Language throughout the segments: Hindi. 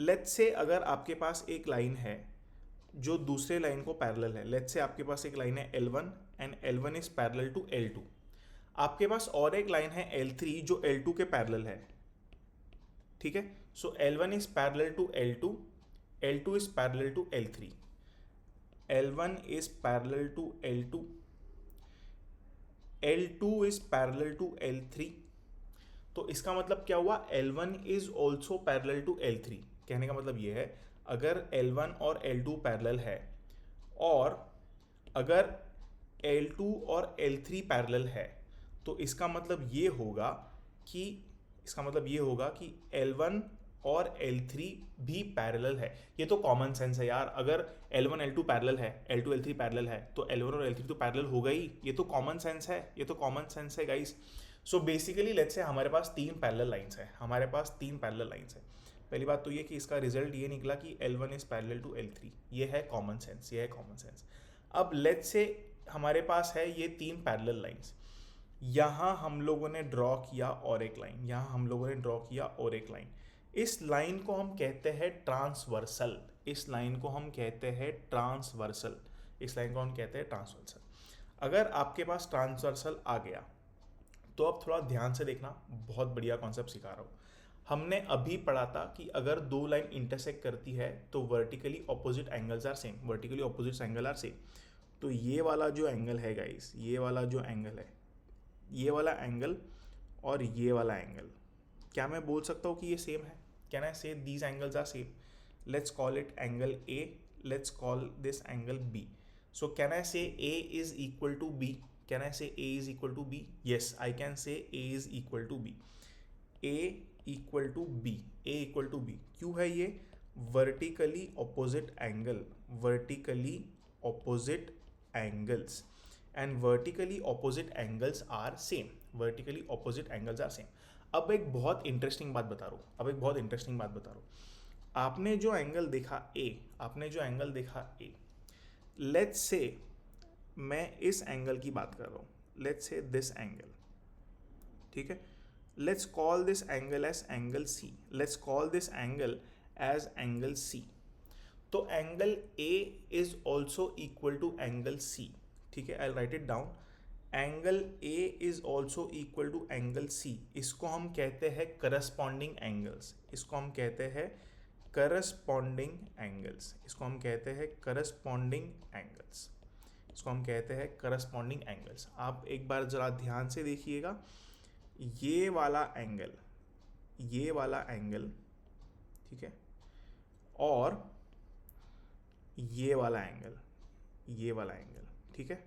लेट्स से अगर आपके पास एक लाइन है जो दूसरे लाइन को पैरेलल है, लेट्स से आपके पास एक लाइन है L1 and L1 is parallel to L2। आपके पास और एक लाइन है L3 जो L2 के पैरेलल है, ठीक है। So L1 is parallel to L2, L2 is parallel to L3, L1 is parallel to L2, L2 is parallel to L3। तो इसका मतलब क्या हुआ, L1 is also parallel to L3। कहने का मतलब ये है, अगर L1 और L2 पैरेलल है और अगर L2 और L3 पैरेलल है, तो इसका मतलब ये होगा कि L1 और L3 भी पैरेलल है। ये तो कॉमन सेंस है यार, अगर L1 L2 पैरेलल है, L2 L3 पैरेलल है, तो L1 और L3 तो पैरेलल होगा ही। ये तो कॉमन सेंस है, ये तो कॉमन सेंस है guys. So basically let's say हमारे पास तीन पैरेलल लाइंस है, पहली बात तो ये कि इसका रिजल्ट ये निकला कि L1 is parallel to L3। ये है कॉमन सेंस, अब लेट्स से हमारे पास है ये तीन पैरेलल लाइंस, यहाँ हम लोगों ने ड्रॉ किया और एक लाइन, इस लाइन को हम कहते हैं ट्रांसवर्सल। अगर आपके पास ट्रांसवर्सल आ गया तो अब थोड़ा ध्यान से देखना, बहुत बढ़िया कॉन्सेप्ट सिखा रहा हूँ। हमने अभी पढ़ा था कि अगर दो लाइन इंटरसेक्ट करती है तो vertically opposite angle are same. तो ये वाला जो एंगल है गाइस, ये वाला एंगल और ये वाला एंगल, क्या मैं बोल सकता हूँ कि ये सेम है? Can I say these angles are same? Let's call it angle A, let's call this angle B. So can I say A is equal to B? Yes, I can say A is equal to B. A equal to B. क्यों है ये? Vertically opposite angles and vertically opposite angles are same. अब एक बहुत इंटरेस्टिंग बात बता रहा हूँ। आपने जो एंगल देखा A, लेट्स से मैं इस एंगल की बात कर रहा हूँ, लेट्स से दिस एंगल, ठीक है। Let's call this angle as angle C। तो angle A is also equal to angle C, ठीक है। I write it down, angle A is also equal to angle C। इसको हम कहते हैं करस्पॉन्डिंग एंगल्स, आप एक बार जरा ध्यान से देखिएगा, ये वाला एंगल, ठीक है, और ये वाला एंगल, ठीक है।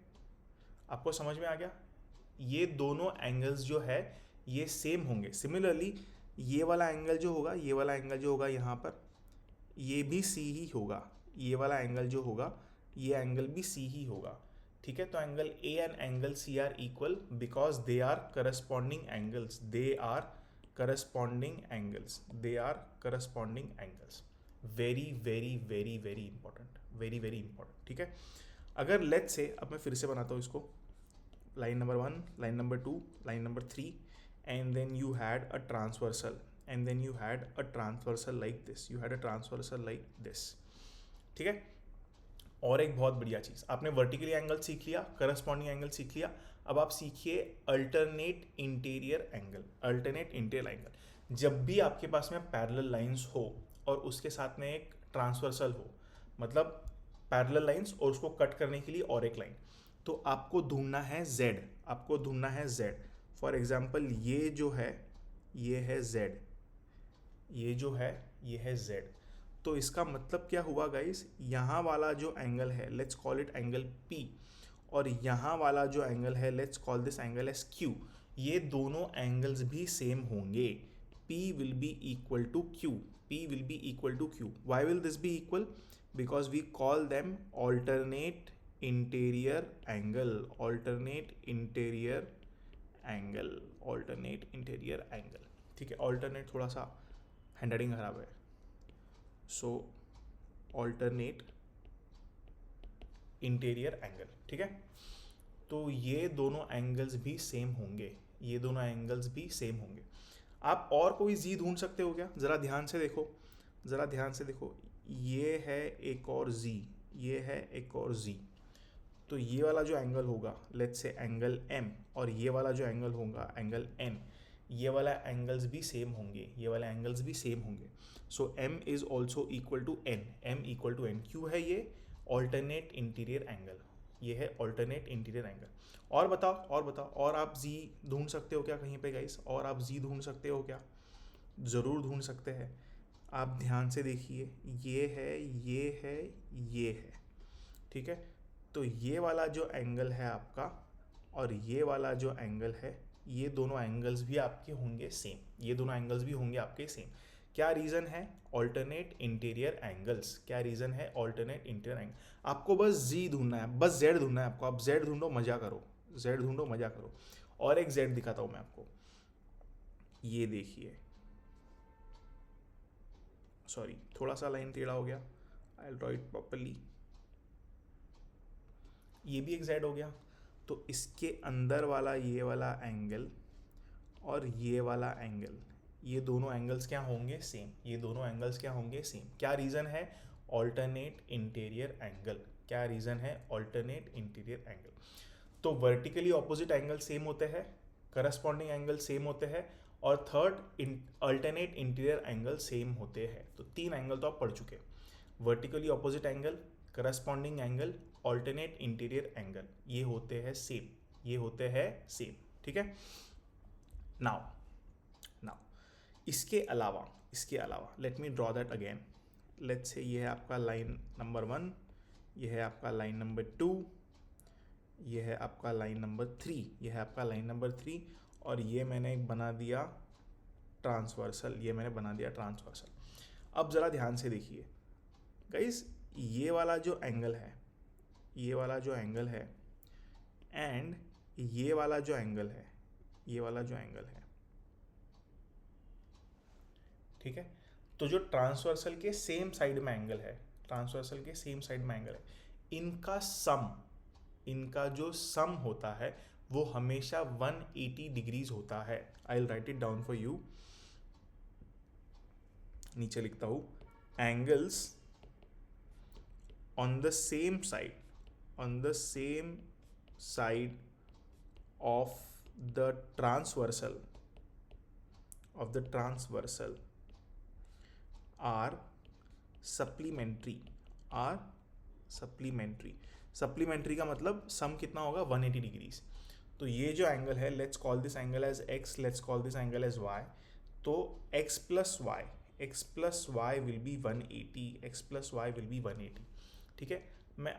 आपको समझ में आ गया? ये दोनों एंगल्स जो है ये सेम होंगे। सिमिलरली ये वाला एंगल जो होगा यहाँ पर, ये भी C ही होगा। ये वाला एंगल जो होगा, ये एंगल भी C ही होगा, ठीक है। तो angle A and angle C are equal because they are corresponding angles. Very important, ठीक है। अगर लेट्स से, अब मैं फिर से बनाता हूँ इसको, line number 1, line number 2, line number 3, and then you had a transversal like this, ठीक है। और एक बहुत बढ़िया चीज़, आपने वर्टिकली एंगल सीख लिया, करस्पॉन्डिंग एंगल सीख लिया, अब आप सीखिए अल्टरनेट इंटीरियर एंगल। जब भी आपके पास में पैरेलल लाइंस हो और उसके साथ में एक ट्रांसवर्सल हो, मतलब पैरेलल लाइंस और उसको कट करने के लिए और एक लाइन, तो आपको ढूंढना है Z। फॉर एग्जाम्पल ये जो है ये है Z, ये है Z। तो इसका मतलब क्या हुआ गाइस, यहाँ वाला जो एंगल है let's call it angle P, और यहाँ वाला जो एंगल है let's call this angle as Q। ये दोनों एंगल्स भी सेम होंगे। P will be equal to Q. Why will this be equal? Because we call them alternate interior angle, ठीक है। alternate थोड़ा सा हैंडराइटिंग खराब है, सो alternate इंटीरियर एंगल, ठीक है। तो ये दोनों एंगल्स भी सेम होंगे, आप और कोई जी ढूंढ सकते हो क्या? जरा ध्यान से देखो, ज़रा ध्यान से देखो, ये है एक और z, ये है एक और z, तो ये वाला जो एंगल होगा लेट्स से एंगल m, और ये वाला जो एंगल होगा एंगल n, ये वाला एंगल्स भी सेम होंगे, ये वाला एंगल्स भी सेम होंगे. So m is also equal to n, m equal to n. क्यों है ये? ऑल्टरनेट इंटीरियर एंगल, ये है ऑल्टरनेट इंटीरियर एंगल. और बताओ, और बताओ, और आप z ढूंढ सकते हो क्या कहीं पे गाइस? और आप z ढूंढ सकते हो क्या? ज़रूर ढूंढ सकते हैं. आप ध्यान से देखिए, ये है, ये है, ये है, ठीक है. तो ये वाला जो एंगल है आपका और ये वाला जो एंगल है, ये दोनों एंगल्स भी आपके होंगे सेम, ये दोनों एंगल्स भी होंगे आपके सेम. क्या रीज़न है? Alternate interior angles. क्या रीज़न है? Alternate interior angle. आपको बस z ढूंढना है, बस z ढूंढना है आपको. आप z ढूंढो, मजा करो, z ढूंढो, मजा करो. और एक z दिखाता हूँ मैं आपको, ये देखिए, सॉरी थोड़ा सा लाइन टेढ़ा हो गया, I will draw it properly. ये भी एक z हो गया. तो इसके अंदर वाला ये वाला एंगल और ये वाला एंगल, ये दोनों एंगल्स क्या होंगे? सेम. ये दोनों एंगल्स क्या होंगे? सेम. क्या रीज़न है? Alternate interior angle. क्या रीज़न है? Alternate interior angle. तो वर्टिकली ऑपोजिट एंगल सेम होते हैं, करस्पॉन्डिंग एंगल सेम होते हैं, और third alternate interior angle same होते हैं. तो 3 एंगल तो आप पढ़ चुके. Vertically opposite angle, corresponding angle, alternate interior angle, ये होते हैं सेम, ये होते हैं सेम. ठीक है. नाउ इसके अलावा let me draw that again. Let's say ये है आपका लाइन नंबर 1, ये है आपका लाइन नंबर 2, ये है आपका लाइन नंबर 3, ये है आपका लाइन नंबर 3, और ये मैंने बना दिया ट्रांसवर्सल, ये मैंने बना दिया ट्रांसवर्सल. अब ज़रा ध्यान से देखिए गाइस, ये वाला जो एंगल है, ये वाला जो एंगल है, एंड ये वाला जो एंगल है, ये वाला जो एंगल है, ठीक है. तो जो ट्रांसवर्सल के सेम साइड में एंगल है, ट्रांसवर्सल के सेम साइड में एंगल है, इनका सम, इनका जो सम होता है वो हमेशा 180 डिग्रीज होता है. I will write it down for you. नीचे लिखता हूं, angles on the same side of the transversal are supplementary. Supplementary का मतलब सम कितना होगा? 180 डिग्रीज. तो ये जो एंगल है, let's call this angle as x, let's call this angle as y. तो x plus y will be 180, x plus y will be 180. ठीक है.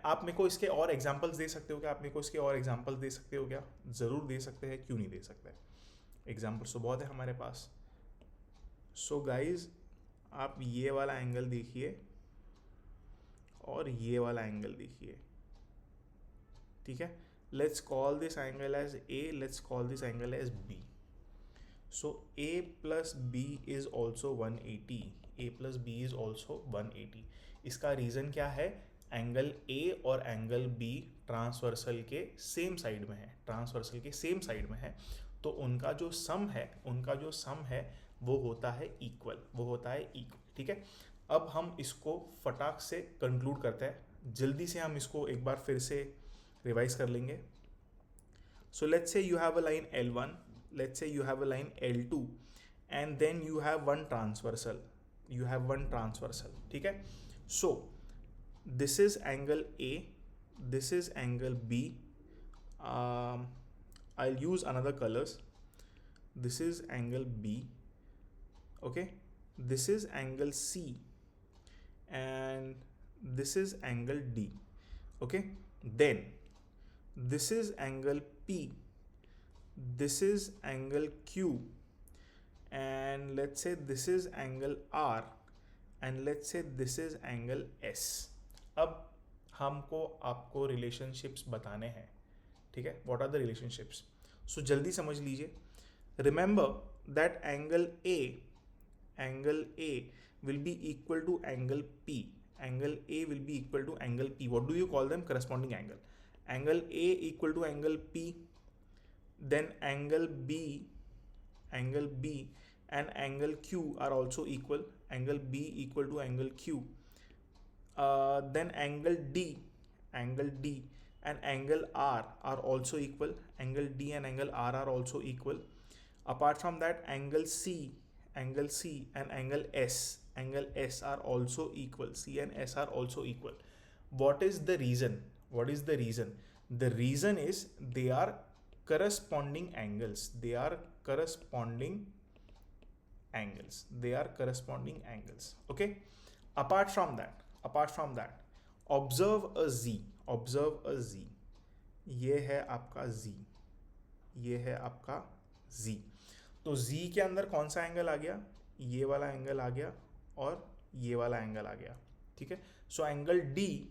आप मेरे को इसके और एग्जांपल्स दे सकते हो क्या? आप मेरे को इसके और एग्जांपल्स दे सकते हो क्या? ज़रूर दे सकते हैं, क्यों नहीं दे सकते? एग्जांपल्स तो बहुत है हमारे पास. सो गाइज, आप ये वाला एंगल देखिए और ये वाला एंगल देखिए. ठीक है. Let's call this angle as a, let's call this angle as b. So a plus b is also 180, a plus b is also 180. इसका रीज़न क्या है? एंगल A और एंगल B ट्रांसवर्सल के सेम साइड में है, ट्रांसवर्सल के सेम साइड में है. तो उनका जो सम है वो होता है इक्वल, वो होता है इक्वल. ठीक है. अब हम इसको फटाक से कंक्लूड करते हैं, जल्दी से हम इसको एक बार फिर से रिवाइज कर लेंगे. So let's say you have a line L1, let's say you have a line L2, and then you have one transversal, ठीक है. So this is angle A, this is angle B. I'll use another colors. This is angle B, okay. This is angle C, and this is angle D, okay. Then this is angle P, this is angle Q, and let's say this is angle R, and let's say this is angle S. अब हमको आपको रिलेशनशिप्स बताने हैं. ठीक है. What are the relationships? So जल्दी समझ लीजिए. Remember that angle A will be equal to angle P. Angle A will be equal to angle P. What do you call them? Corresponding angle. Angle A equal to angle P, then angle B and angle Q are also equal. angle B equal to angle Q, then angle D and angle R are also equal. Angle D and angle R are also equal. Apart from that, angle C and angle S are also equal. C and S are also equal. What is the reason? The reason is they are corresponding angles. Okay. Apart from that, observe a Z. ये है आपका Z. तो Z के अंदर कौन सा एंगल आ गया? ये वाला एंगल आ गया और ये वाला एंगल आ गया. ठीक है. So angle D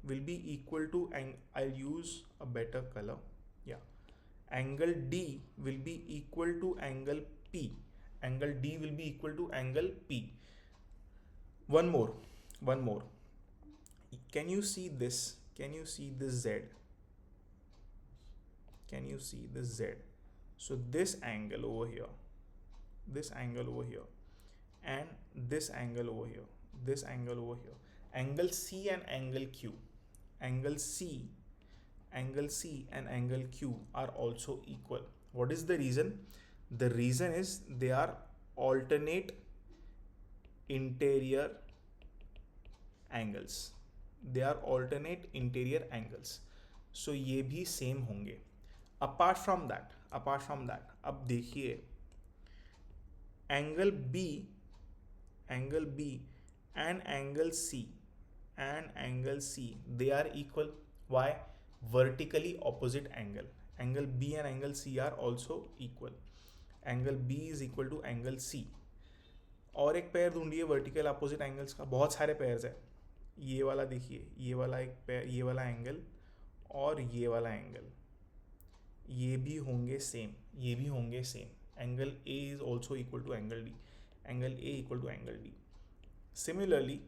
will be equal to, I'll use a better color. Yeah. Angle D will be equal to angle P. One more. Can you see this? Z? Can you see this Z? So this angle over here, and this angle over here, angle C and angle Q, angle C and angle Q are also equal. What is the reason? The reason is they are alternate interior angles. So ये भी same होंगे. Apart from that, अब देखिए angle B and angle C they are equal. Why? Vertically opposite angle. Angle B and angle C are also equal. Angle B is equal to angle C. और एक पेयर ढूंढिए वर्टिकल अपोजिट एंगल्स का. बहुत सारे पेयर्स है. ये वाला देखिए, ये वाला एक पेयर, ये वाला एंगल और ये वाला एंगल, ये भी होंगे same. Angle A is also equal to angle D. Similarly,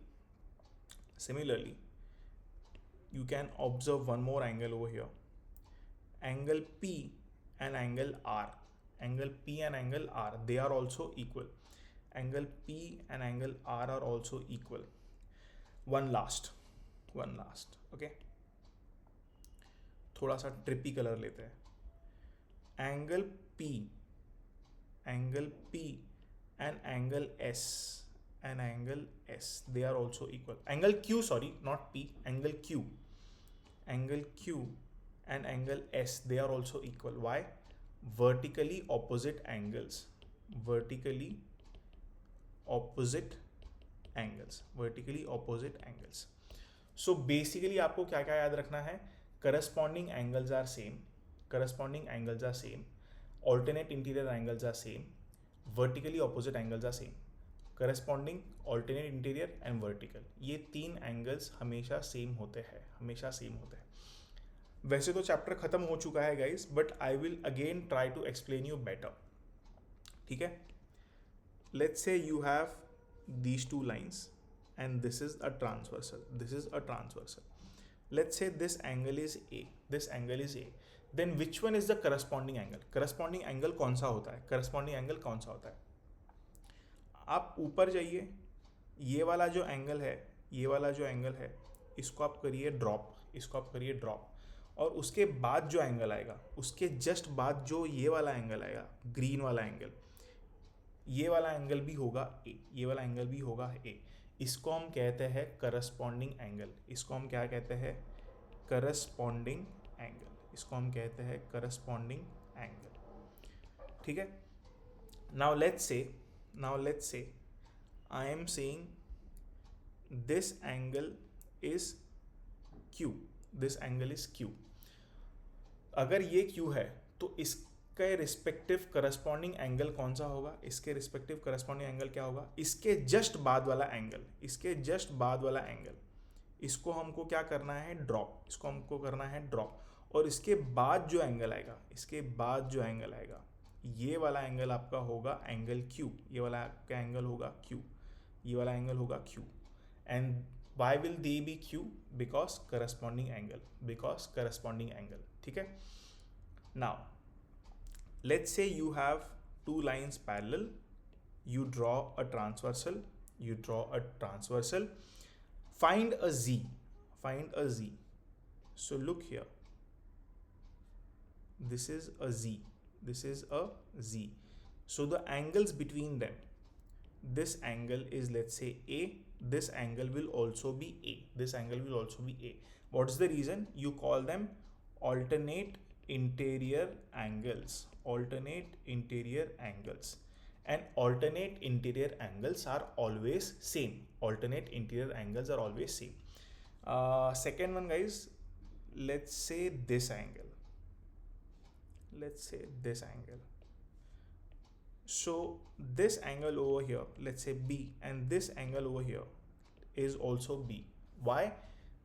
you can observe one more angle over here. Angle P and angle R, they are also equal. Angle P and angle R are also equal. One last. Okay. थोड़ा सा ट्रिपी कलर लेते हैं. Angle P and angle S they are also equal. Angle Q, sorry, not P. Angle Q and angle S, they are also equal. Why? Vertically opposite angles. So basically आपको क्या क्या याद रखना है? Corresponding angles are same. Alternate interior angles are same. Vertically opposite angles are same. Corresponding, alternate interior and vertical. ये तीन angles हमेशा same होते हैं. वैसे तो चैप्टर खत्म हो चुका है guys, but I will again try to explain you better. ठीक है? Let's say you have these two lines and this is a transversal. Let's say this angle is A. Then which one is the corresponding angle? Corresponding angle कौन सा होता है? आप ऊपर जाइए, ये वाला जो एंगल है, इसको आप करिए ड्रॉप, और उसके बाद जो एंगल आएगा, उसके जस्ट बाद जो ये वाला एंगल आएगा, ग्रीन वाला एंगल, ये वाला एंगल भी होगा ए. इसको हम कहते हैं करस्पॉन्डिंग एंगल. इसको हम क्या कहते हैं? Corresponding angle. ठीक है. Now let's say I am saying this angle is Q. अगर ये Q है तो इसके रिस्पेक्टिव करस्पॉन्डिंग एंगल कौन सा होगा? इसके रिस्पेक्टिव करस्पॉन्डिंग एंगल क्या होगा? इसके जस्ट बाद वाला एंगल. इसको हमको क्या करना है? ड्रॉप. और इसके बाद जो एंगल आएगा, ये वाला एंगल आपका होगा एंगल Q. ये वाला आपका एंगल होगा Q. And why will they be Q? Because corresponding angle. ठीक है. Now let's say you have two lines parallel you draw a transversal, find a z, so look here, this is a z, so the angles between them, this angle is, let's say, a, this angle will also be a, what's the reason? You call them alternate interior angles, and alternate interior angles are always same, second one, guys, let's say this angle, so this angle over here, let's say b, and this angle over here is also b. Why?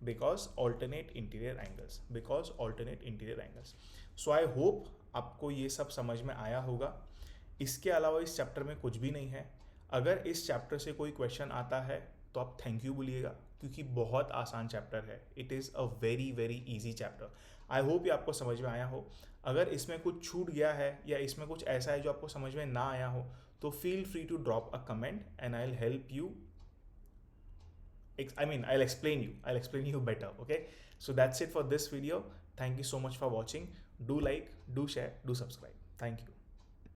Because alternate interior angles, so I hope आपको ये सब समझ में आया होगा. इसके अलावा इस चैप्टर में कुछ भी नहीं है. अगर इस चैप्टर से कोई क्वेश्चन आता है तो आप थैंक यू बोलिएगा, क्योंकि बहुत आसान चैप्टर है. It is a very very easy chapter. I hope ये आपको समझ में आया हो. अगर इसमें कुछ छूट गया है या इसमें कुछ ऐसा है जो आपको समझ में ना आया हो, तो feel free to drop a comment and I will help you. I'll explain you better. Okay, so that's it for this video. Thank you so much for watching. Do like, do share, do subscribe. Thank you.